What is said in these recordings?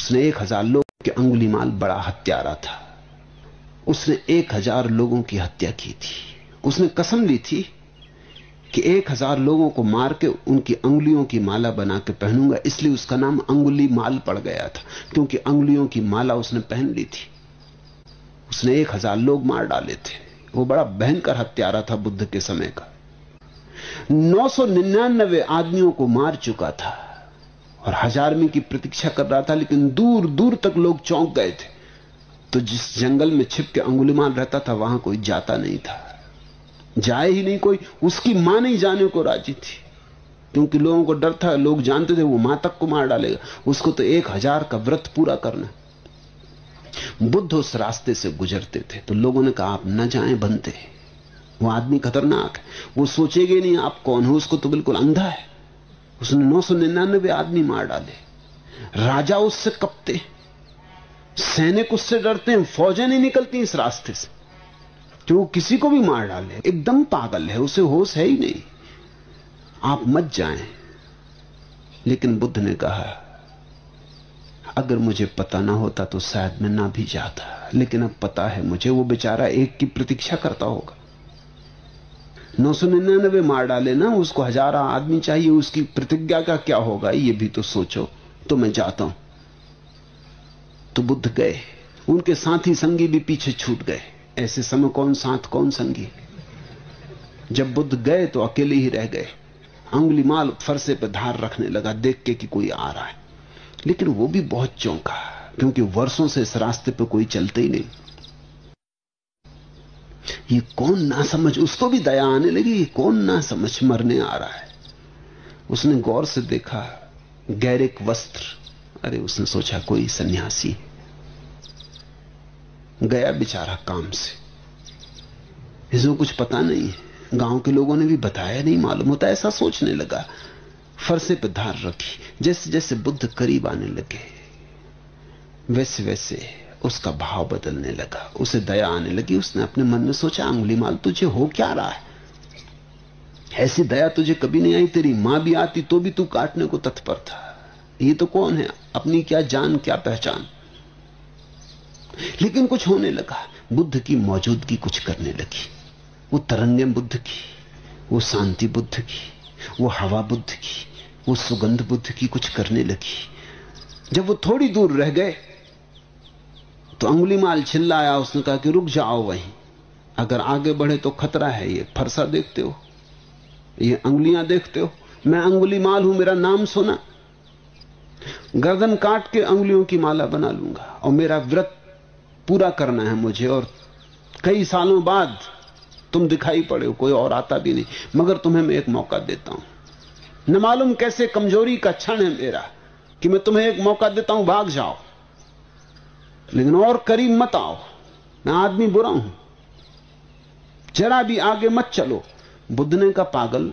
उसने 1000 लोग के अंगुलीमाल बड़ा हत्यारा था। उसने 1000 लोगों की हत्या की थी। उसने कसम ली थी कि 1000 लोगों को मार के उनकी अंगुलियों की माला बना के पहनूंगा। इसलिए उसका नाम अंगुली माल पड़ गया था, क्योंकि अंगुलियों की माला उसने पहन ली थी। उसने 1000 लोग मार डाले थे। वो बड़ा भयंकर हत्यारा था बुद्ध के समय का। 999 आदमियों को मार चुका था और 1000वीं की प्रतीक्षा कर रहा था, लेकिन दूर दूर तक लोग चौंक गए थे। तो जिस जंगल में छिप के अंगुलीमाल रहता था वहां कोई जाता नहीं था, जाए ही नहीं कोई। उसकी मां नहीं जाने को राजी थी, क्योंकि लोगों को डर था, लोग जानते थे वो मां तक को मार डालेगा। उसको तो 1000 का व्रत पूरा करना। बुद्ध उस रास्ते से गुजरते थे तो लोगों ने कहा आप न जाएं बनते, वो आदमी खतरनाक है, वो सोचेगे नहीं आप कौन हो, उसको तो बिल्कुल अंधा है। उसने 999 आदमी मार डाले। राजा उससे कपते, सैनिक उससे डरते हैं, फौजें नहीं निकलती इस रास्ते से कि वो किसी को भी मार डाले। एकदम पागल है, उसे होश है ही नहीं, आप मत जाएं। लेकिन बुद्ध ने कहा अगर मुझे पता ना होता तो शायद मैं ना भी जाता, लेकिन अब पता है मुझे, वो बेचारा एक की प्रतीक्षा करता होगा। 999 मार डाले ना, उसको 1000 आदमी चाहिए, उसकी प्रतिज्ञा का क्या होगा ये भी तो सोचो। तो मैं जाता हूं। तो बुद्ध गए, उनके साथी संगी भी पीछे छूट गए। ऐसे समय कौन साथ कौन संगी। जब बुद्ध गए तो अकेले ही रह गए। अंगुलीमाल फरसे पर धार रखने लगा देख के कि कोई आ रहा है, लेकिन वो भी बहुत चौंका, क्योंकि वर्षों से इस रास्ते पे कोई चलते ही नहीं। ये कौन ना समझ, उसको भी दया आने लगी, ये कौन ना समझ मरने आ रहा है। उसने गौर से देखा, गैरिक वस्त्र। अरे उसने सोचा कोई सन्यासी गया बेचारा काम से, इसको कुछ पता नहीं है, गांव के लोगों ने भी बताया नहीं, मालूम होता। ऐसा सोचने लगा। फरसे पे धार रखी। जैसे जैसे बुद्ध करीब आने लगे वैसे वैसे उसका भाव बदलने लगा, उसे दया आने लगी। उसने अपने मन में सोचा अंगुलीमाल तुझे हो क्या रहा है, ऐसी दया तुझे कभी नहीं आई। तेरी मां भी आती तो भी तू काटने को तत्पर था। ये तो कौन है, अपनी क्या जान क्या पहचान। लेकिन कुछ होने लगा, बुद्ध की मौजूदगी कुछ करने लगी। वो तरंगें बुद्ध की, वो शांति बुद्ध की, वो हवा बुद्ध की, वो सुगंध बुद्ध की कुछ करने लगी। जब वो थोड़ी दूर रह गए तो अंगुलीमाल चिल्लाया। उसने कहा कि रुक जाओ वहीं, अगर आगे बढ़े तो खतरा है। ये फरसा देखते हो, ये अंगुलियां देखते हो, मैं अंगुलीमाल हूं, मेरा नाम सुना। गर्दन काट के अंगुलियों की माला बना लूंगा और मेरा व्रत पूरा करना है मुझे। और कई सालों बाद तुम दिखाई पड़े हो, कोई और आता भी नहीं, मगर तुम्हें मैं एक मौका देता हूं। न मालूम कैसे कमजोरी का क्षण है मेरा कि मैं तुम्हें एक मौका देता हूं, भाग जाओ, लेकिन और करीब मत आओ। मैं आदमी बुरा हूं, जरा भी आगे मत चलो। बुद्ध ने कहा पागल,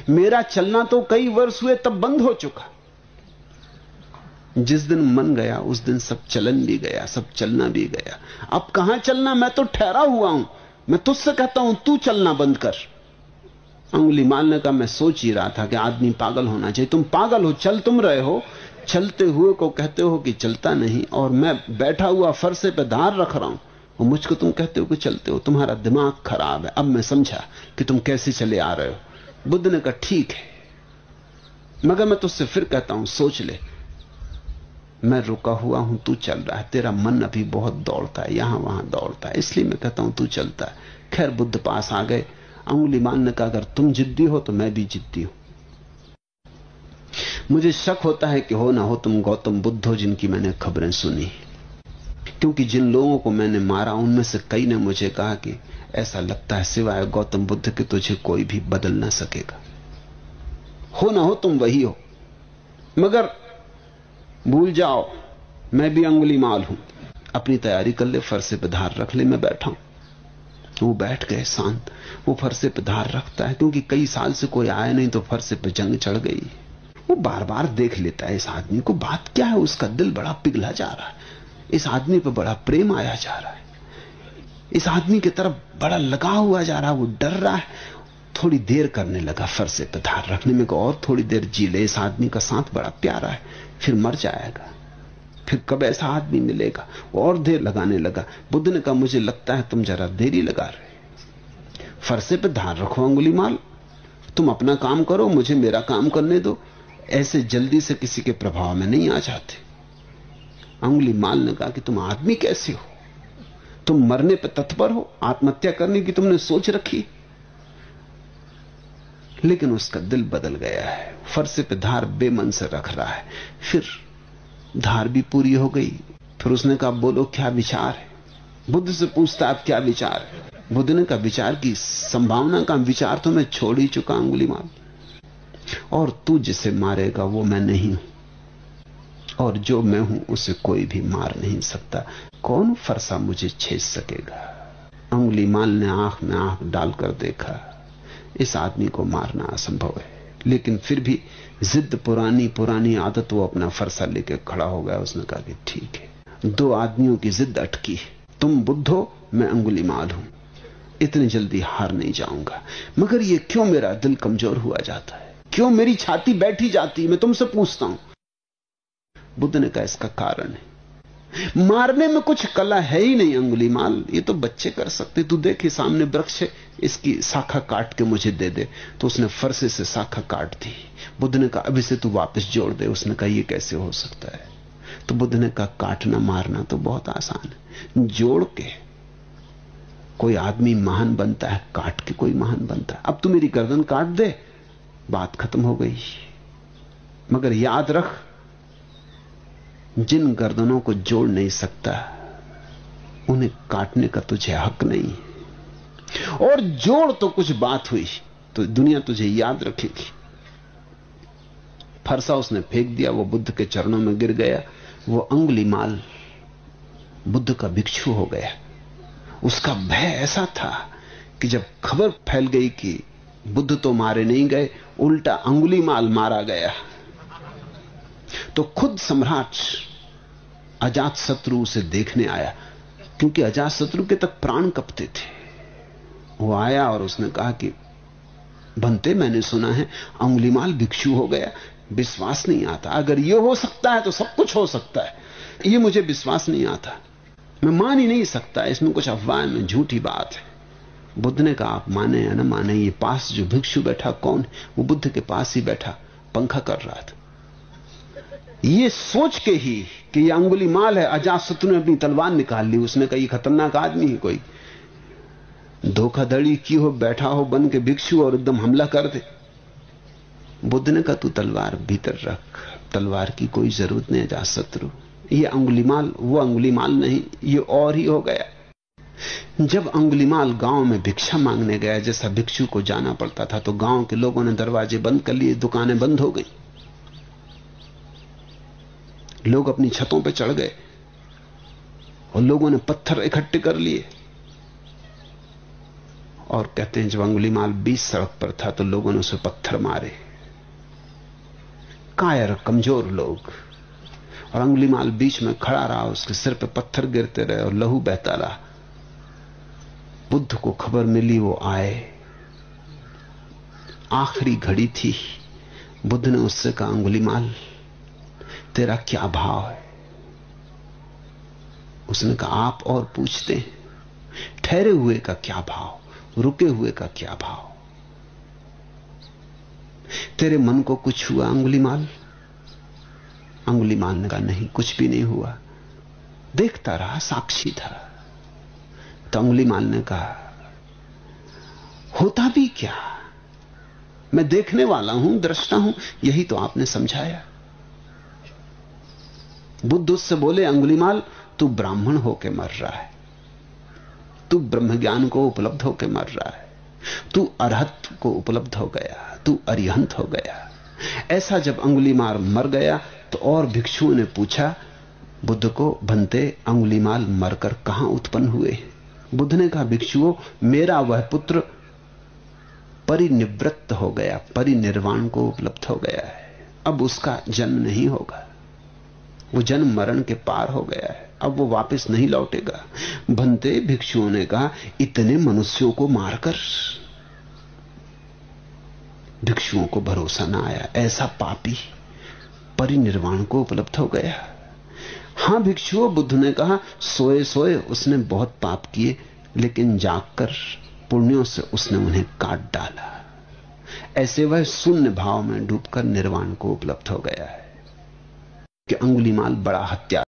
मेरा चलना तो कई वर्ष हुए तब बंद हो चुका। जिस दिन मन गया उस दिन सब चलन भी गया, सब चलना भी गया। अब कहां चलना, मैं तो ठहरा हुआ हूं। मैं तुझसे कहता हूं तू चलना बंद कर। अंगुलीमाल ने कहा मैं सोच ही रहा था कि आदमी पागल होना चाहिए। तुम पागल हो, चल तुम रहे हो, चलते हुए को कहते हो कि चलता नहीं, और मैं बैठा हुआ फरसे पे धार रख रहा हूं और मुझको तुम कहते हो कि चलते हो। तुम्हारा दिमाग खराब है। अब मैं समझा कि तुम कैसे चले आ रहे हो। बुद्ध ने कहा ठीक है, मगर मैं तुझसे फिर कहता हूं सोच ले, मैं रुका हुआ हूं, तू चल रहा है। तेरा मन अभी बहुत दौड़ता है, यहां वहां दौड़ता है, इसलिए मैं कहता हूं तू चलता है। खैर बुद्ध पास आ गए। अंगुलीमाल ने कहा अगर तुम जिद्दी हो तो मैं भी जिद्दी हूं। मुझे शक होता है कि हो ना हो तुम गौतम बुद्ध हो जिनकी मैंने खबरें सुनी, क्योंकि जिन लोगों को मैंने मारा उनमें से कई ने मुझे कहा कि ऐसा लगता है सिवाय गौतम बुद्ध के तुझे कोई भी बदल ना सकेगा। हो ना हो तुम वही हो, मगर भूल जाओ मैं भी अंगुलीमाल हूं। अपनी तैयारी कर ले, फरसे पे धार रख ले, मैं बैठा हूं। वो बैठ गए शांत। वो फरसे पे धार रखता है, क्योंकि कई साल से कोई आया नहीं तो फरसे पे जंग चढ़ गई। वो बार बार देख लेता है इस आदमी को, बात क्या है। उसका दिल बड़ा पिघला जा रहा है, इस आदमी पे बड़ा प्रेम आया जा रहा है, इस आदमी की तरफ बड़ा लगाव हुआ जा रहा है। वो डर रहा है। थोड़ी देर करने लगा फरसे पे धार रखने में, और थोड़ी देर जी ले, इस आदमी का साथ बड़ा प्यारा है, फिर मर जाएगा, फिर कब ऐसा आदमी मिलेगा? वो और देर लगाने लगा। बुद्ध ने कहा, मुझे लगता है तुम जरा देरी लगा रहे। फरसे पे धार रखो अंगुलीमाल, तुम अपना काम करो, मुझे मेरा काम करने दो। ऐसे जल्दी से किसी के प्रभाव में नहीं आ जाते। अंगुलीमाल ने कहा कि तुम आदमी कैसे हो? तुम मरने पर तत्पर हो, आत्महत्या करने की तुमने सोच रखी। लेकिन उसका दिल बदल गया है, फरसे पे धार बेमन से रख रहा है। फिर धार भी पूरी हो गई। फिर उसने कहा, बोलो क्या विचार है? बुद्ध से पूछता, आप क्या विचार है? बुद्ध ने कहा, विचार की संभावना का विचार तो मैं छोड़ ही चुका अंगुलीमाल, और तू जिसे मारेगा वो मैं नहीं हूं, और जो मैं हूं उसे कोई भी मार नहीं सकता। कौन फरसा मुझे छेद सकेगा? अंगुलीमाल ने आंख में आंख डालकर देखा, इस आदमी को मारना असंभव है। लेकिन फिर भी जिद, पुरानी पुरानी आदत, वो अपना फरसा लेकर खड़ा हो गया। उसने कहा कि ठीक है, दो आदमियों की जिद अटकी, तुम बुद्ध हो, मैं अंगुलीमाल हूं, इतनी जल्दी हार नहीं जाऊंगा। मगर ये क्यों मेरा दिल कमजोर हुआ जाता है, क्यों मेरी छाती बैठी जाती? मैं तुमसे पूछता हूं। बुद्ध ने कहा, इसका कारण है, मारने में कुछ कला है ही नहीं अंगुलीमाल, ये तो बच्चे कर सकते। तू देखे सामने वृक्ष है, इसकी शाखा काट के मुझे दे दे। तो उसने फरसे से शाखा काट दी। बुद्ध ने कहा, अभी से तू वापस जोड़ दे। उसने कहा, ये कैसे हो सकता है? तो बुद्ध ने कहा, काटना मारना तो बहुत आसान है, जोड़ के कोई आदमी महान बनता है, काट के कोई महान बनता है। अब तू मेरी गर्दन काट दे, बात खत्म हो गई। मगर याद रख, जिन गर्दनों को जोड़ नहीं सकता उन्हें काटने का तुझे हक नहीं। और जोड़ तो कुछ बात हुई तो दुनिया तुझे याद रखेगी। फरसा उसने फेंक दिया, वो बुद्ध के चरणों में गिर गया। वो अंगुलीमाल बुद्ध का भिक्षु हो गया। उसका भय ऐसा था कि जब खबर फैल गई कि बुद्ध तो मारे नहीं गए, उल्टा अंगुलीमाल मारा गया, तो खुद सम्राट अजातशत्रु उसे देखने आया, क्योंकि अजातशत्रु के तक प्राण कपते थे। वो आया और उसने कहा कि बनते, मैंने सुना है अंगुलीमाल भिक्षु हो गया, विश्वास नहीं आता। अगर ये हो सकता है तो सब कुछ हो सकता है। ये मुझे विश्वास नहीं आता, मैं मान ही नहीं सकता, इसमें कुछ अफवाह में झूठी बात है। बुद्ध ने कहा, आप माने या न माने, ये पास जो भिक्षु बैठा कौन है? वो बुद्ध के पास ही बैठा पंखा कर रहा था। ये सोच के ही कि ये अंगुलीमाल है, अजातशत्रु ने अपनी तलवार निकाल ली। उसने कहा, ये खतरनाक आदमी है, कोई धोखाधड़ी की हो, बैठा हो बन के भिक्षु और एकदम हमला कर दे। बुद्ध ने कहा, तू तलवार भीतर रख, तलवार की कोई जरूरत नहीं अजातशत्रु। ये अंगुलीमाल वो अंगुलीमाल नहीं, ये और ही हो गया। जब अंगुलीमाल गांव में भिक्षा मांगने गया, जैसा भिक्षु को जाना पड़ता था, तो गांव के लोगों ने दरवाजे बंद कर लिए, दुकानें बंद हो गई, लोग अपनी छतों पर चढ़ गए और लोगों ने पत्थर इकट्ठे कर लिए। और कहते हैं, जब अंगुलीमाल बीच सड़क पर था तो लोगों ने उसे पत्थर मारे, कायर कमजोर लोग। और अंगुलीमाल बीच में खड़ा रहा, उसके सिर पे पत्थर गिरते रहे और लहू बहता रहा। बुद्ध को खबर मिली, वो आए, आखिरी घड़ी थी। बुद्ध ने उससे कहा, अंगुलीमाल तेरा क्या भाव है? उसने कहा, आप और पूछते हैं, ठहरे हुए का क्या भाव, रुके हुए का क्या भाव? तेरे मन को कुछ हुआ अंगुलीमाल? अंगुलीमाल ने कहा, नहीं, कुछ भी नहीं हुआ, देखता रहा, साक्षी था। तो अंगुलीमाल ने कहा, होता भी क्या, मैं देखने वाला हूं, दृष्टा हूं, यही तो आपने समझाया। बुद्ध उससे बोले, अंगुलीमाल तू ब्राह्मण होके मर रहा है, तू ब्रह्म ज्ञान को उपलब्ध होके मर रहा है, तू अरहत को उपलब्ध हो गया, तू अरिहंत हो गया। ऐसा जब अंगुलीमाल मर गया तो और भिक्षुओं ने पूछा बुद्ध को, भंते अंगुलीमाल मरकर कहां उत्पन्न हुए? बुद्ध ने कहा, भिक्षुओं, मेरा वह पुत्र परिनिवृत्त हो गया, परिनिर्वाण को उपलब्ध हो गया है, अब उसका जन्म नहीं होगा, वो जन्म मरण के पार हो गया है, अब वो वापस नहीं लौटेगा। भंते, भिक्षुओं ने कहा, इतने मनुष्यों को मारकर? भिक्षुओं को भरोसा ना आया, ऐसा पापी परिनिर्वाण को उपलब्ध हो गया। हां भिक्षुओं, बुद्ध ने कहा, सोए सोए उसने बहुत पाप किए, लेकिन जागकर पुण्यों से उसने उन्हें काट डाला। ऐसे वह शून्य भाव में डूबकर निर्वाण को उपलब्ध हो गया है कि अंगुलीमाल बड़ा हत्या